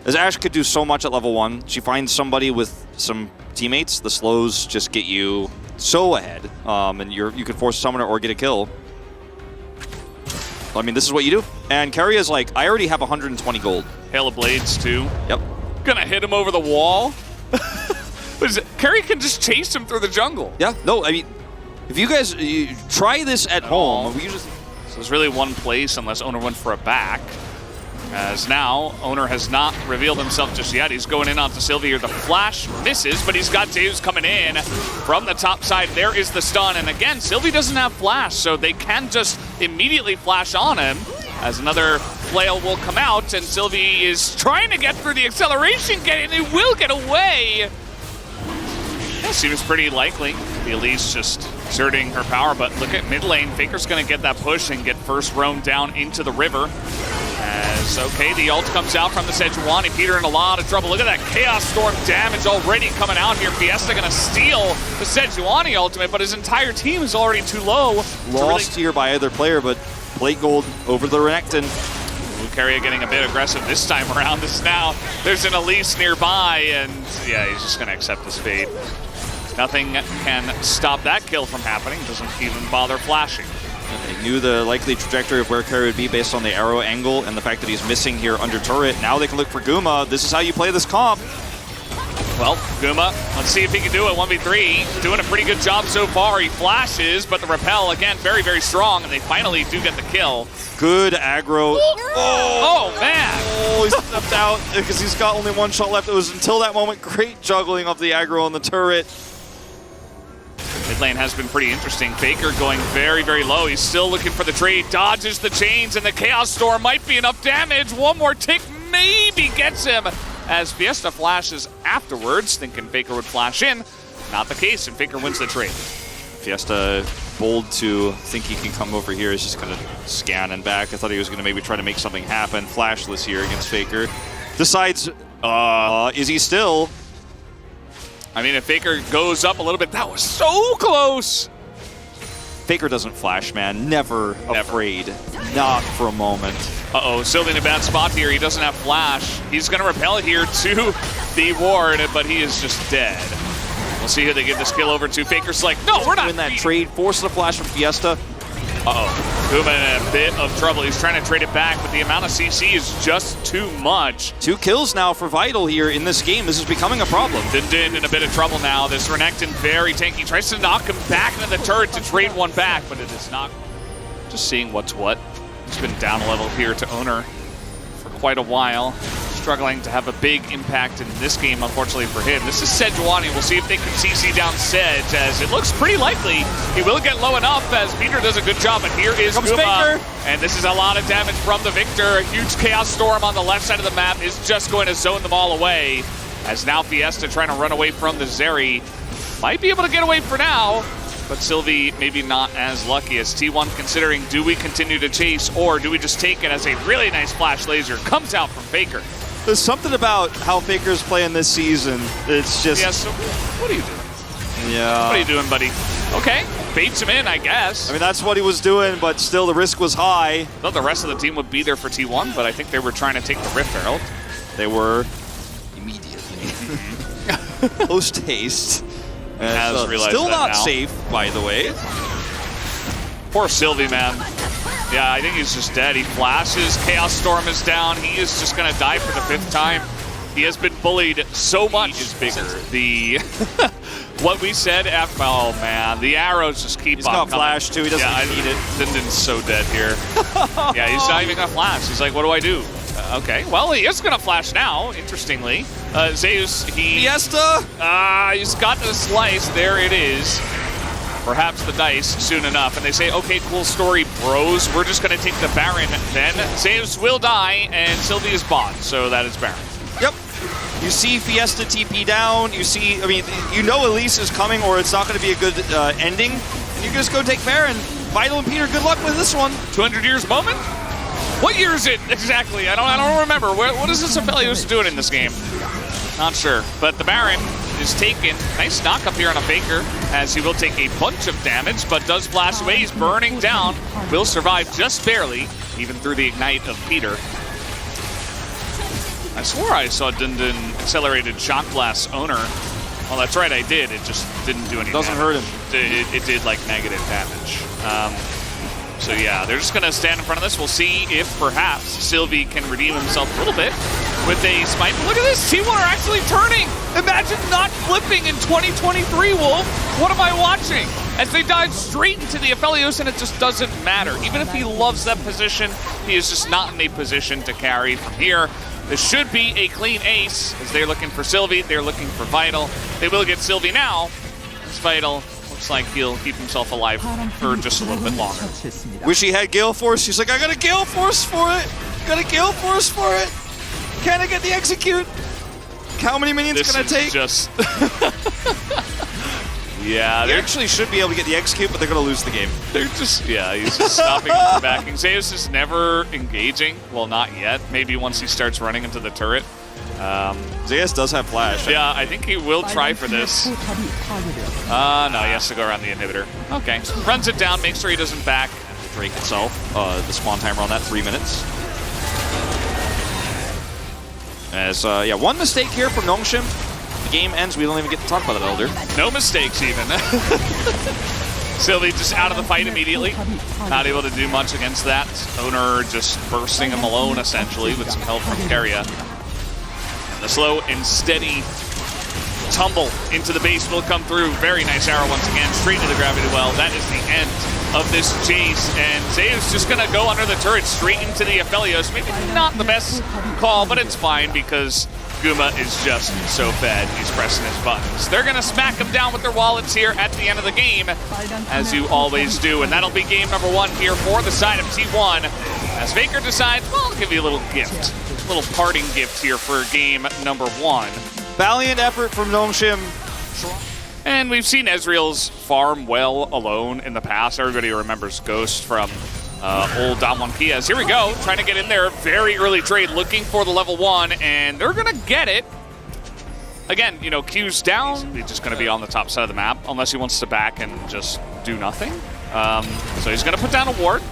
As Ashe could do so much at level 1. She finds somebody with some teammates. The slows just get you so ahead, and you can force a summoner or get a kill. I mean, this is what you do. And Keria is like, I already have 120 gold. Hail of Blades too. Yep. Gonna hit him over the wall. What is it? Keria can just chase him through the jungle. Yeah, no, I mean, if you guys try this at home, we usually... So there's really one place unless Owner went for a back. As now, Owner has not revealed himself just yet. He's going in onto Sylvie here. The flash misses, but he's got Zeus coming in from the top side. There is the stun. And again, Sylvie doesn't have flash, so they can just immediately flash on him. As another flail will come out, and Sylvie is trying to get through the acceleration gate, and he will get away. That seems pretty likely. The Elise just exerting her power, but look at mid lane. Faker's going to get that push and get first roam down into the river. As, okay, the ult comes out from the Sejuani. Peter in a lot of trouble. Look at that Chaos Storm damage already coming out here. Fiesta going to steal the Sejuani ultimate, but his entire team is already too low. Lost here by either player, but plate gold over the Renekton. Keria getting a bit aggressive this time around. This now, there's an Elise nearby, and yeah, he's just going to accept his fate. Nothing can stop that kill from happening. Doesn't even bother flashing. They knew the likely trajectory of where Keria would be based on the arrow angle and the fact that he's missing here under turret. Now they can look for Guma. This is how you play this comp. Well, Guma, let's see if he can do it. 1v3, doing a pretty good job so far. He flashes, but the repel, again, very, very strong, and they finally do get the kill. Good aggro. Oh man! Oh, he stepped out because he's got only one shot left. It was until that moment, great juggling of the aggro on the turret. Mid lane has been pretty interesting. Faker going very, very low. He's still looking for the trade. Dodges the chains, and the Chaos Storm might be enough damage. One more tick maybe gets him. As Fiesta flashes afterwards, thinking Faker would flash in. Not the case, and Faker wins the trade. Fiesta, bold to think he can come over here, is just going to scan and back. I thought he was going to maybe try to make something happen. Flashless here against Faker. Decides, is he still? I mean, if Faker goes up a little bit, that was so close. Faker doesn't flash, man. Never afraid. Not for a moment. Uh-oh, Sylvie in a bad spot here. He doesn't have flash. He's going to repel here to the ward, but he is just dead. We'll see who they give this kill over to. Faker's like, no, we're not. Win that trade, force the flash from Fiesta. Uh-oh, Guma in a bit of trouble. He's trying to trade it back, but the amount of CC is just too much. 2 kills now for Vital here in this game. This is becoming a problem. Din in a bit of trouble now. This Renekton very tanky. Tries to knock him back into the turret to trade one back, but it is not. Just seeing what's what. He's been down a level here to Owner for quite a while. Struggling to have a big impact in this game, unfortunately for him. This is Sejuani. We'll see if they can CC down Sedge, as it looks pretty likely he will get low enough as Peter does a good job. And here is Guma, and this is a lot of damage from the Victor. A huge Chaos Storm on the left side of the map is just going to zone them all away. As now Fiesta trying to run away from the Zeri. Might be able to get away for now, but Sylvie maybe not as lucky. As T1 considering, do we continue to chase or do we just take it as a really nice flash laser comes out from Faker? There's something about how Faker's playing this season. It's just... Yeah, so what are you doing? Yeah. What are you doing, buddy? Okay, baits him in, I guess. I mean, that's what he was doing, but still the risk was high. I thought the rest of the team would be there for T1, but I think they were trying to take the Rift Herald. They were immediately. Post haste. Still not safe, by the way. Poor Sylvie, man. Yeah, I think he's just dead. He flashes, Chaos Storm is down. He is just gonna die for the 5th time. He has been bullied so much. He is bigger. The what we said after, oh man, the arrows just keep on coming. He's got flash too, he doesn't need it. Dindin's so dead here. Yeah, he's not even gonna flash. He's like, what do I do? Okay, well, he is gonna flash now, interestingly. Zeus, Fiesta! He's got the slice, there it is. Perhaps the dice soon enough, and they say, okay, cool story, bros. We're just gonna take the Baron then. Zeus will die, and Sylvie is bought, so that is Baron. Yep. You see Fiesta TP down, you see, I mean, you know Elise is coming or it's not gonna be a good ending, and you just go take Baron. Vital and Peter, good luck with this one. 200 years moment? What year is it exactly? I don't remember. What is this Aphelios doing in this game? Not sure, but the Baron is taken. Nice knock up here on a Faker, as he will take a bunch of damage, but does flash away. He's burning down. Will survive just barely, even through the ignite of Peter. I swore I saw Dundun accelerated Shock Blast Owner. Well, that's right, I did. It just didn't do any Doesn't damage. hurt him. It did, like, negative damage. So, yeah, they're just going to stand in front of this. We'll see if, perhaps, Sylvie can redeem himself a little bit with a smite. Look at this! T1 are actually turning! Imagine not flipping in 2023, Wolf! What am I watching? As they dive straight into the Aphelios, and it just doesn't matter. Even if he loves that position, he is just not in a position to carry from here. This should be a clean ace, as they're looking for Sylvie, they're looking for Vital. They will get Sylvie now, as Vital looks like he'll keep himself alive for just a little bit longer. Wish he had Gale Force. He's like, I got a Gale Force for it. Got a Gale Force for it. Can I get the execute? How many minions This can I is take? just... Yeah, They they're actually should be able to get the execute, but they're going to lose the game. just, yeah, he's just stopping from backing. Zeus is never engaging. Well, not yet. Maybe once he starts running into the turret. Zeus does have flash. Yeah, I think he will try for this. No, he has to go around the inhibitor. Okay, runs it down, makes sure he doesn't back. Drake itself, the spawn timer on that, 3 minutes. As, yeah, one mistake here for Nongshim. The game ends, we don't even get to talk about that Elder. No mistakes, even. Sylvie just out of the fight immediately. Not able to do much against that. Owner just bursting him alone, essentially, with some help from Keria. And the slow and steady tumble into the base will come through. Very nice arrow once again, straight to the gravity well. That is the end of this chase. And Zeus just going to go under the turret straight into the Aphelios. Maybe not the best call, but it's fine because Guma is just so fed. He's pressing his buttons. They're going to smack him down with their wallets here at the end of the game, as you always do. And that'll be game number 1 here for the side of T1. As Faker decides, well, I'll give you a little gift. A little parting gift here for game number 1. Valiant effort from Nongshim. And we've seen Ezreal's farm well alone in the past. Everybody remembers Ghost from old Damwon Piaz. Here we go, trying to get in there. Very early trade, looking for the level 1, and they're going to get it. Again, you know, Q's down. He's just going to be on the top side of the map, unless he wants to back and just do nothing. So he's going to put down a ward.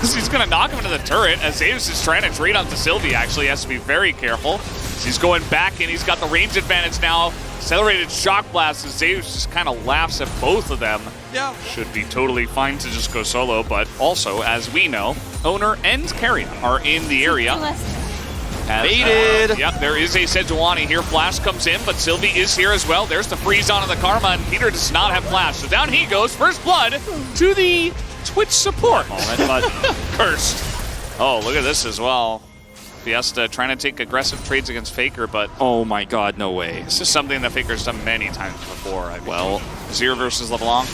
He's going to knock him into the turret, as Zeus is trying to trade onto Sylvie, actually. He has to be very careful. He's going back in. He's got the range advantage now. Accelerated Shock Blast, as Zeus just kind of laughs at both of them. Yeah. Should be totally fine to just go solo, but also, as we know, Owner and Keria are in the area. Baited. Yep, there is a Sejuani here. Flash comes in, but Sylvie is here as well. There's the freeze on the Karma, and Peter does not have Flash. So down he goes. First blood to the Twitch support. Cursed. Oh, look at this as well. Fiesta trying to take aggressive trades against Faker, but Oh my god, no way. this is something that Faker's done many times before. I mean, Well, Zero versus LeBlanc.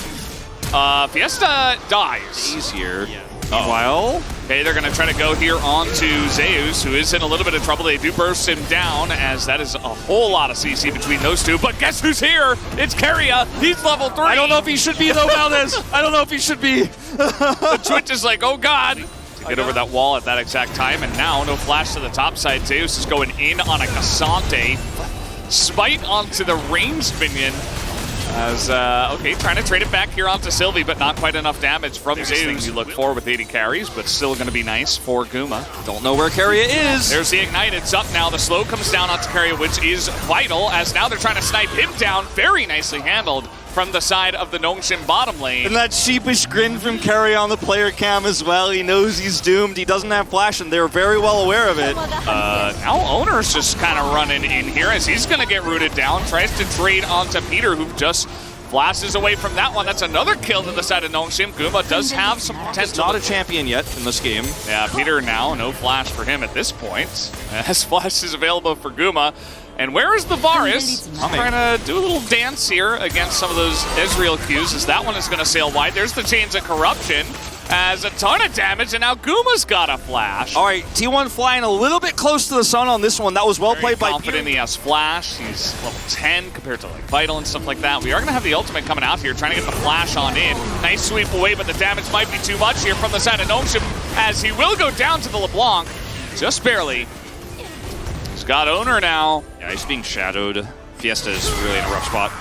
Fiesta dies. he's here. Meanwhile, Okay, they're going to try to go here onto Zeus, who is in a little bit of trouble. They do burst him down, as that is a whole lot of CC between those two. But guess who's here? It's Keria. He's level 3. I don't know if he should be though, Valdez. I don't know if he should be. The Twitch is like, oh god. To get over that wall at that exact time, and now no flash to the top side. Zeus is going in on a Cassante. Smite onto the ranged minion. As, okay, trying to trade it back here onto Sylvie, but not quite enough damage from Zeus. You look for with 80 carries, but still going to be nice for Guma. Don't know where Keria is. There's the Ignite. It's up now. The slow comes down onto Keria, which is vital, as now they're trying to snipe him down. Very nicely handled from the side of the Nongshim bottom lane. And that sheepish grin from Keria on the player cam as well. He knows he's doomed. He doesn't have flash, and they're very well aware of it. Now Owner's just kind of running in here as he's going to get rooted down. Tries to trade onto Peter, who just flashes away from that one. That's another kill to the side of Nongshim. Guma does have some potential. Not a champion yet in this game. Yeah, Peter now, no flash for him at this point. As flash is available for Guma. And where is the Varus? Trying to do a little dance here against some of those Ezreal Qs, as that one is going to sail wide. There's the Chains of Corruption, as a ton of damage, and now Guma's got a flash. All right, T1 flying a little bit close to the sun on this one. That was well played by confident Peter. He has flash. He's level 10 compared to like Vital and stuff like that. We are going to have the ultimate coming out here, trying to get the flash on in. Nice sweep away, but the damage might be too much here from the side of Nongshim, as he will go down to the LeBlanc, just barely. He's got Owner now. Yeah, he's being shadowed. Fiesta is really in a rough spot.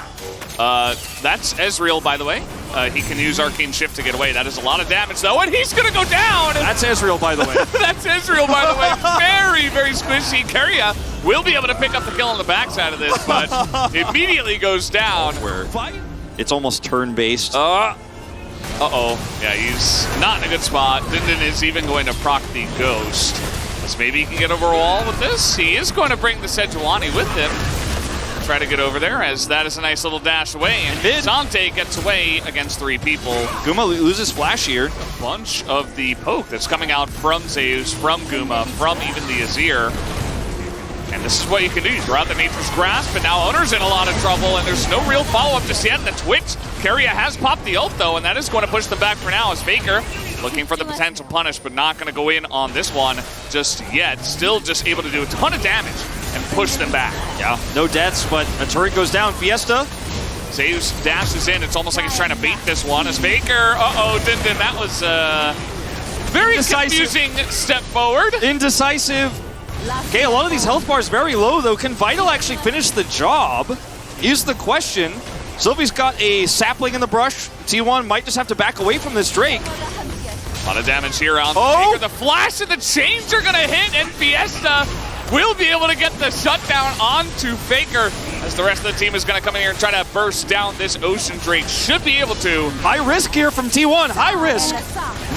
That's Ezreal, by the way. He can use Arcane Shift to get away. That is a lot of damage, though, and he's going to go down! That's Ezreal, by the way. That's Ezreal, by the way. Very, very squishy. Keria will be able to pick up the kill on the backside of this, but immediately goes down. It's almost turn-based. Uh-oh. Yeah, he's not in a good spot. Dindin is even going to proc the Ghost. As maybe he can get over a wall with this. He is going to bring the Sejuani with him. Try to get over there, as that is a nice little dash away. And Sante gets away against 3 people. Guma loses Flash here. Bunch of the poke that's coming out from Zeus, from Guma, from even the Azir. And this is what you can do. You throw out the Nature's Grasp, and now Owner's in a lot of trouble, and there's no real follow-up just yet. The Twitch, Keria has popped the ult, though, and that is going to push them back for now as Faker looking for the potential punish, but not going to go in on this one just yet. Still just able to do a ton of damage and push them back. Yeah, no deaths, but a turret goes down. Fiesta. Zeus dashes in. It's almost like he's trying to bait this one as Faker. Dindin, that was a very confusing step forward. Indecisive. Okay, a lot of these health bars very low, though. Can Vital actually finish the job? Is the question. Sylvie's got a sapling in the brush. T1 might just have to back away from this Drake. A lot of damage here on Faker. The flash and the chains are going to hit, and Fiesta will be able to get the shutdown onto Faker, as the rest of the team is going to come in here and try to burst down this Ocean Drake. Should be able to. High risk here from T1. High risk.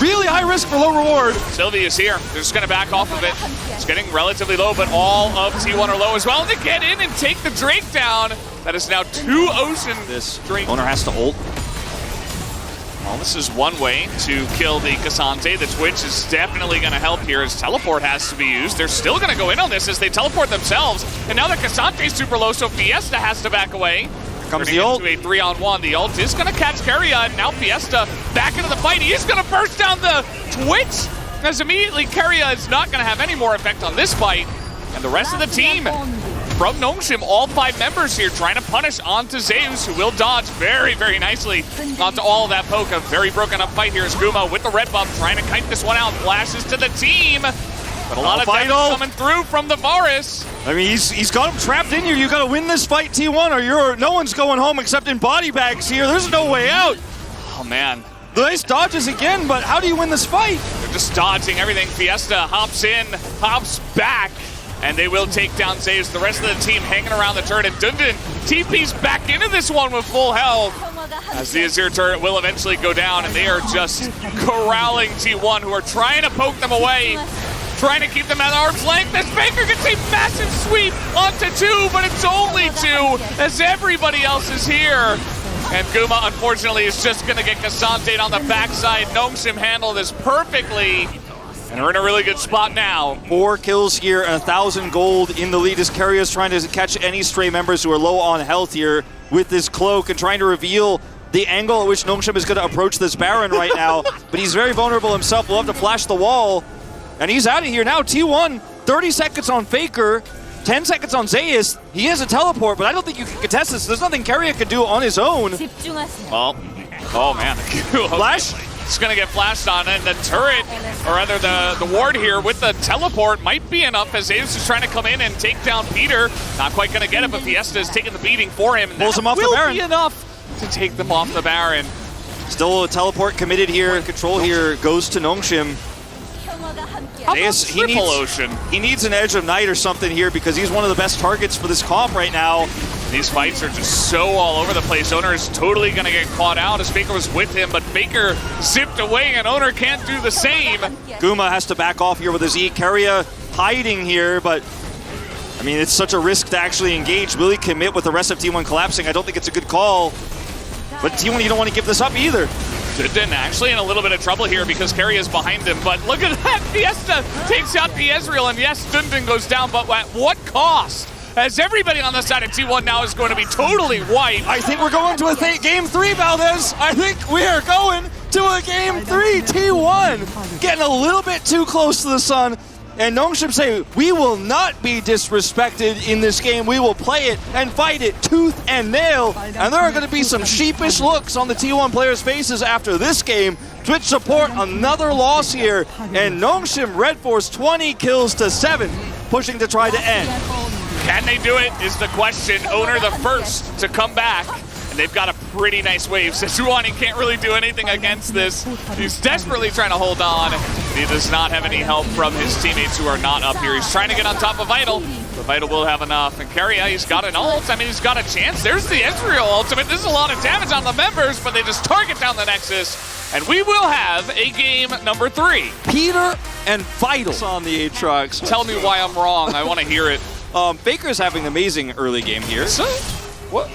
Really high risk for low reward. Sylvie is here. They're just going to back off of it. It's getting relatively low, but all of T1 are low as well. To get in and take the Drake down. That is now 2 Ocean Drake. Owner has to ult. Well, this is one way to kill the Cassante. The Twitch is definitely going to help here as teleport has to be used. They're still going to go in on this as they teleport themselves. And now the Cassante is super low, so Fiesta has to back away. Here comes the ult. To a 3-on-1. The ult is going to catch Keria, and now Fiesta back into the fight. He is going to burst down the Twitch, as immediately Keria is not going to have any more effect on this fight. And the rest of the team from Nongshim, all 5 members here trying to punish onto Zeus, who will dodge very, very nicely onto all of that poke. A very broken up fight here is Guma with the red buff trying to kite this one out. Flashes to the team, but a lot of damage coming through from the Varus. I mean, he's got him trapped in here. You got to win this fight, T1, or no one's going home except in body bags here. There's no way out. Oh, man. Nice dodges again, but how do you win this fight? They're just dodging everything. Fiesta hops in, hops back, and they will take down Zeus. The rest of the team hanging around the turret. And Dundon TP's back into this one with full health, as the Azir turret will eventually go down, and they are just corralling T1, who are trying to poke them away, trying to keep them at arm's length. As Faker gets a massive sweep onto 2, but it's only 2, as everybody else is here. And Guma, unfortunately, is just going to get Cassante on the backside. Nongshim handled this perfectly. And we're in a really good spot now. 4 kills here and 1,000 gold in the lead as Keria is trying to catch any stray members who are low on health here with this cloak and trying to reveal the angle at which Nongshim is going to approach this Baron right now. But he's very vulnerable himself. We'll have to flash the wall. And he's out of here now. T1, 30 seconds on Faker, 10 seconds on Zeus. He has a teleport, but I don't think you can contest this. There's nothing Keria can do on his own. Well, oh man. Flash? It's going to get flashed on, and the turret, or rather the ward here with the teleport might be enough, as Zeus is trying to come in and take down Peter. Not quite going to get it, but Fiesta is taking the beating for him. And pulls him off the Baron. Will be enough to take them off the Baron. Still a teleport committed here. Control here goes to Nongshim. He needs an Edge of Night or something here because he's one of the best targets for this comp right now. These fights are just so all over the place. Owner is totally going to get caught out as Faker was with him, but Faker zipped away and Owner can't do the same. Guma has to back off here with his E. Keria hiding here, but I mean, it's such a risk to actually engage. Will he commit with the rest of T1 collapsing? I don't think it's a good call. But T1, you don't want to give this up either. Dundon actually in a little bit of trouble here because Keria is behind him, but look at that! Fiesta takes out the Ezreal, and yes, Dundon goes down, but at what cost? As everybody on the side of T1 now is going to be totally wiped. I think we're going to a game 3, Valdez. I think we are going to a game 3. T1 getting a little bit too close to the sun. And Nongshim say, we will not be disrespected in this game. We will play it and fight it tooth and nail. And there are going to be some sheepish looks on the T1 players' faces after this game. Twitch support, another loss here. And Nongshim Red Force 20 kills to 7, pushing to try to end. Can they do it is the question. Owner the first to come back And they've got a pretty nice wave. Sejuani can't really do anything against this. He's desperately trying to hold on. He does not have any help from his teammates who are not up here. He's trying to get on top of Vital, but Vital will have enough. And Keria, he's got an ult. I mean, he's got a chance. There's the Ezreal ultimate. This is a lot of damage on the members, but they just target down the Nexus. And we will have a game number 3. Peter and Vital on the Aatrox. Tell me why I'm wrong. I want to hear it. Baker's having an amazing early game here. So, what?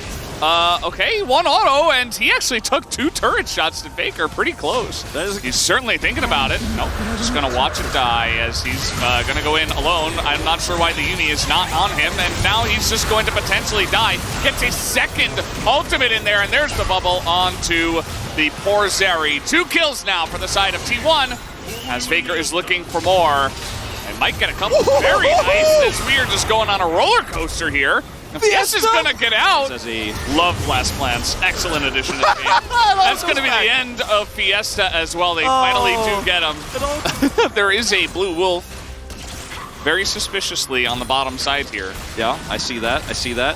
Okay, 1 auto, and he actually took 2 turret shots to Baker, pretty close. He's certainly thinking about it. Nope, just gonna watch it die as he's gonna go in alone. I'm not sure why the Uni is not on him, and now he's just going to potentially die. Gets a second ultimate in there, and there's the bubble onto the poor Zeri. 2 kills now for the side of T1, as Baker is looking for more. And might get a couple very nice, as we are just going on a roller coaster here. Fiesta's gonna get out. Love Blast Plants. Excellent addition to the game. That's gonna be the end of Fiesta as well. They finally do get him. There is a blue wolf very suspiciously on the bottom side here. Yeah, I see that. I see that.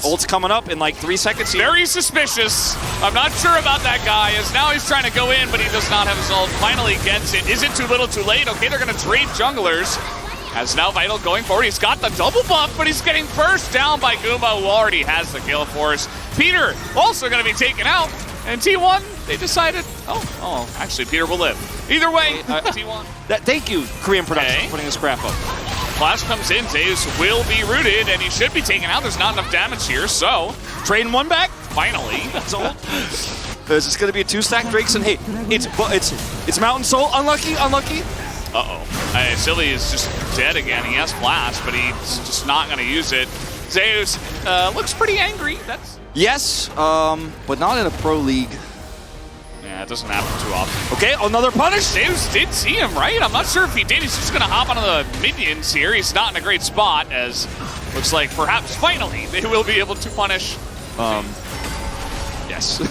Ult's coming up in like 3 seconds here. Very suspicious. I'm not sure about that guy, as now he's trying to go in, but he does not have his ult. Finally gets it. Is it too little too late? Okay, they're gonna trade junglers. As now Vital going forward, he's got the double buff, but he's getting first down by Guma, who already has the kill for us. Peter also going to be taken out, and T1, they decided, actually Peter will live. Either way, T1. Thank you, Korean Production, for putting this crap up. Flash comes in, Zeus will be rooted, and he should be taken out. There's not enough damage here, so trading 1 back. Finally. That's all. There's just going to be a 2-stack Drakes, and hey, it's Mountain Soul. Unlucky, unlucky. Uh-oh. Silly is just dead again. He has Flash, but he's just not going to use it. Zeus looks pretty angry. Yes, but not in a pro league. Yeah, it doesn't happen too often. Okay, another punish. Zeus did see him, right? I'm not sure if he did. He's just going to hop onto the minions here. He's not in a great spot, as looks like perhaps finally they will be able to punish. Yes.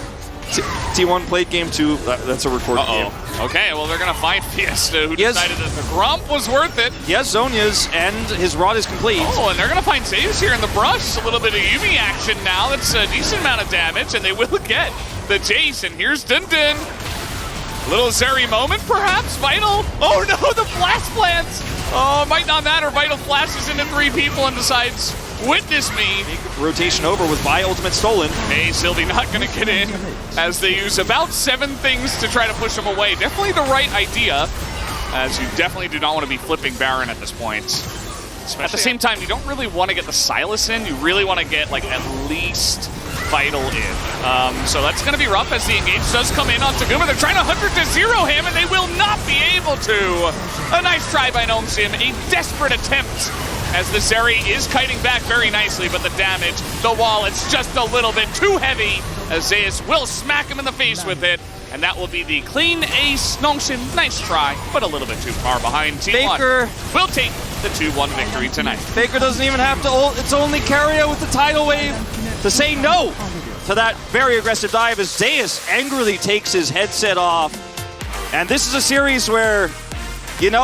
T1 played game 2. That's a recorded game. Okay, well, they're going to find Fiesta, who decided that the Grump was worth it. He has Zonia's, and his rod is complete. Oh, and they're going to find Zeus here in the brush. A little bit of Yuumi action now. That's a decent amount of damage, and they will get the Jace. And here's Dun Dun. Little Zeri moment, perhaps? Vital. Oh, no, the Blast Plants. Oh, might not matter. Vital flashes into 3 people and decides, witness me. Rotation over with Vi ultimate stolen. Hey, Sylvie not going to get in as they use about 7 things to try to push him away. Definitely the right idea, as you definitely do not want to be flipping Baron at this point. At the same time, you don't really want to get the Silas in. You really want to get, like, at least Vital in. So that's going to be rough as the engage does come in on Taguma. They're trying to 100-0 him, and they will not be able to. A nice try by Nongshim. A desperate attempt, as the Zeri is kiting back very nicely, but the damage, the wall, it's just a little bit too heavy, as Zeus will smack him in the face with it, and that will be the clean ace. Nongshim, nice try, but a little bit too far behind. T1 Baker will take the 2-1 victory tonight. Baker doesn't even have to ult. It's only Keria with the tidal wave to say no to that very aggressive dive, as Zeus angrily takes his headset off. And this is a series where, you know,